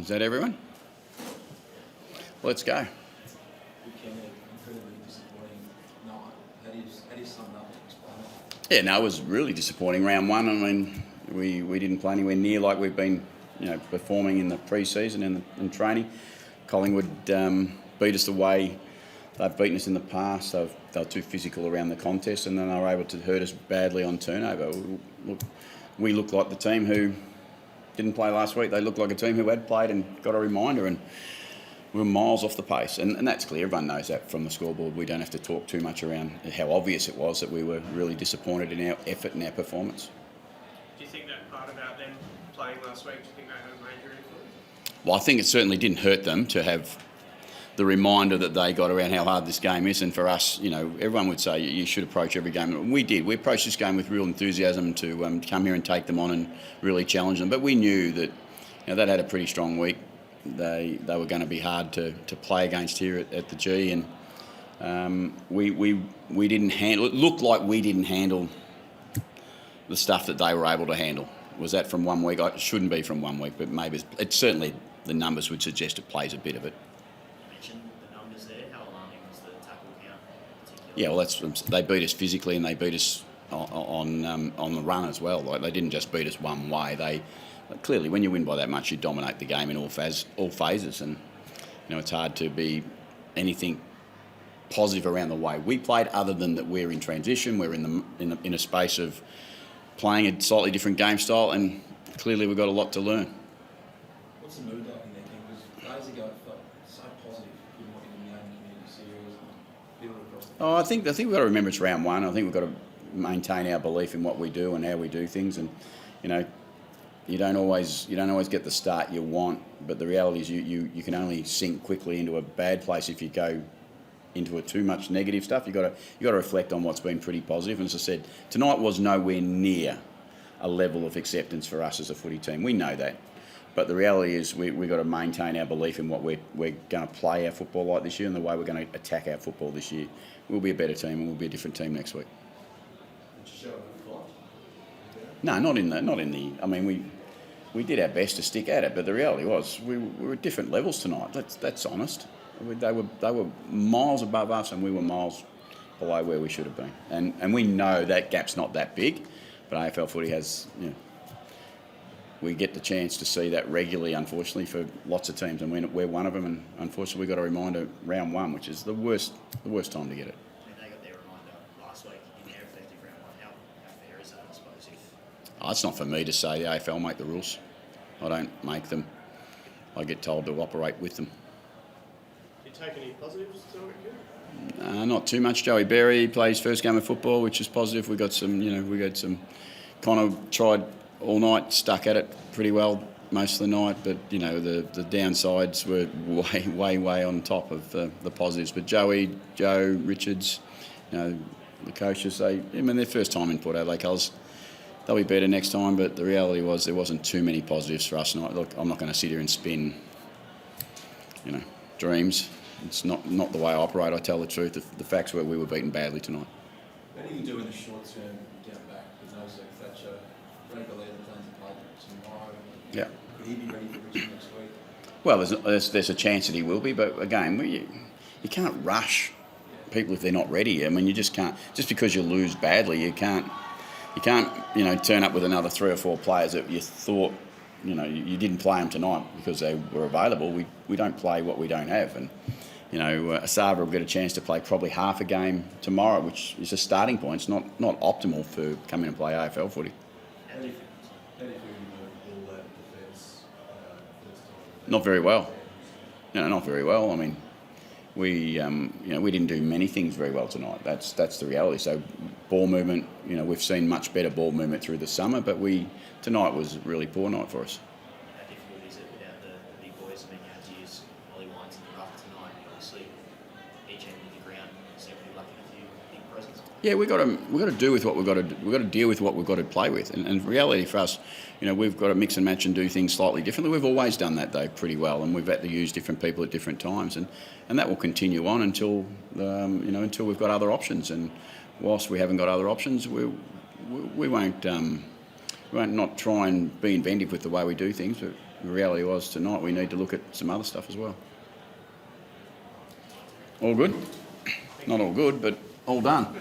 Is that everyone? Let's go. Incredibly disappointing night. How do you sum it up and explain it? Yeah, no, it was really disappointing. Round one, I mean, we didn't play anywhere near like we've been, performing in the pre-season and in training. Collingwood beat us the way they've beaten us in the past. They were too physical around the contest, and then they were able to hurt us badly on turnover. We looked like the team who didn't play last week. They looked like a team who had played and got a reminder, and we were miles off the pace. And that's clear. Everyone knows that from the scoreboard. We don't have to talk too much around how obvious it was that we were really disappointed in our effort and our performance. Do you think that part about them playing last week, do you think they had a major influence? Well, I think it certainly didn't hurt them to have the reminder that they got around how hard this game is. And for us, everyone would say you should approach every game. And we did. We approached this game with real enthusiasm to come here and take them on and really challenge them. But we knew that they'd had a pretty strong week. They were going to be hard to play against here at the G. And we didn't handle. It looked like we didn't handle the stuff that they were able to handle. Was that from 1 week? It shouldn't be from 1 week, but maybe it's certainly the numbers would suggest it plays a bit of it. The numbers there, how alarming was the tackle count in particular? Yeah, well, they beat us physically and they beat us on the run as well. Like, they didn't just beat us one way. Clearly, when you win by that much, you dominate the game in all phases, and it's hard to be anything positive around the way we played, other than that we're in transition. We're in a space of playing a slightly different game style, and clearly we've got a lot to learn. What's the mood like in there, King? Because days ago it felt so positive, given what you're doing in the community series and build across the... I think we've got to remember it's round one. I think we've got to maintain our belief in what we do and how we do things, and you don't always get the start you want, but the reality is you can only sink quickly into a bad place if you go into too much negative stuff. You got to reflect on what's been pretty positive. And as I said, tonight was nowhere near a level of acceptance for us as a footy team. We know that, but the reality is we've got to maintain our belief in what we're going to play our football like this year and the way we're going to attack our football this year. We'll be a better team and we'll be a different team next week. No, not in the. I mean, we did our best to stick at it, but the reality was we were at different levels tonight. That's honest. They were miles above us, and we were miles below where we should have been. And we know that gap's not that big, but AFL footy has. We get the chance to see that regularly, unfortunately, for lots of teams, and we're one of them. And unfortunately, we got a reminder round one, which is the worst time to get it. They got their reminder last week in their effective round one. How fair is that, I suppose? It's not for me to say. The AFL make the rules. I don't make them. I get told to operate with them. Did you take any positives tonight? Not too much. Joey Berry plays first game of football, which is positive. We got some. Connor tried all night, stuck at it pretty well most of the night, but the downsides were way on top of the positives. But Joe, Richards, the coaches, their first time in Port Adelaide Colours. They'll be better next time, but the reality was there wasn't too many positives for us tonight. Look, I'm not going to sit here and spin, dreams. It's not the way I operate. I tell the truth. The facts were we were beaten badly tonight. What do you do in the short term down back? Because obviously Thatcher, Frank Belair, the plans to play tomorrow. Yeah. Could he be ready for Richmond next week? Well, there's a chance that he will be, but again, you can't rush people if they're not ready. I mean, you just can't. Just because you lose badly, you can't. Turn up with another 3 or 4 players that you thought, you didn't play them tonight because they were available. We don't play what we don't have. And, Asava will get a chance to play probably half a game tomorrow, which is a starting point. It's not optimal for coming and play AFL footy. How do you feel all that defence first time? Not very well. Not very well. I mean, we didn't do many things very well tonight. That's the reality. So ball movement, we've seen much better ball movement through the summer, but tonight was a really poor night for us. How difficult is it without the big boys being able to use Ollie Wines in the rough tonight? Obviously, each end of the ground seem to be lacking a few big presents. Yeah, we've got to do with what we've got to do. We've got to deal with what we've got to play with. And reality for us, we've got to mix and match and do things slightly differently. We've always done that though pretty well, and we've had to use different people at different times, and that will continue on until until we've got other options. And whilst we haven't got other options, we won't not try and be inventive with the way we do things, but the reality was tonight we need to look at some other stuff as well. All good? Not all good, but all done.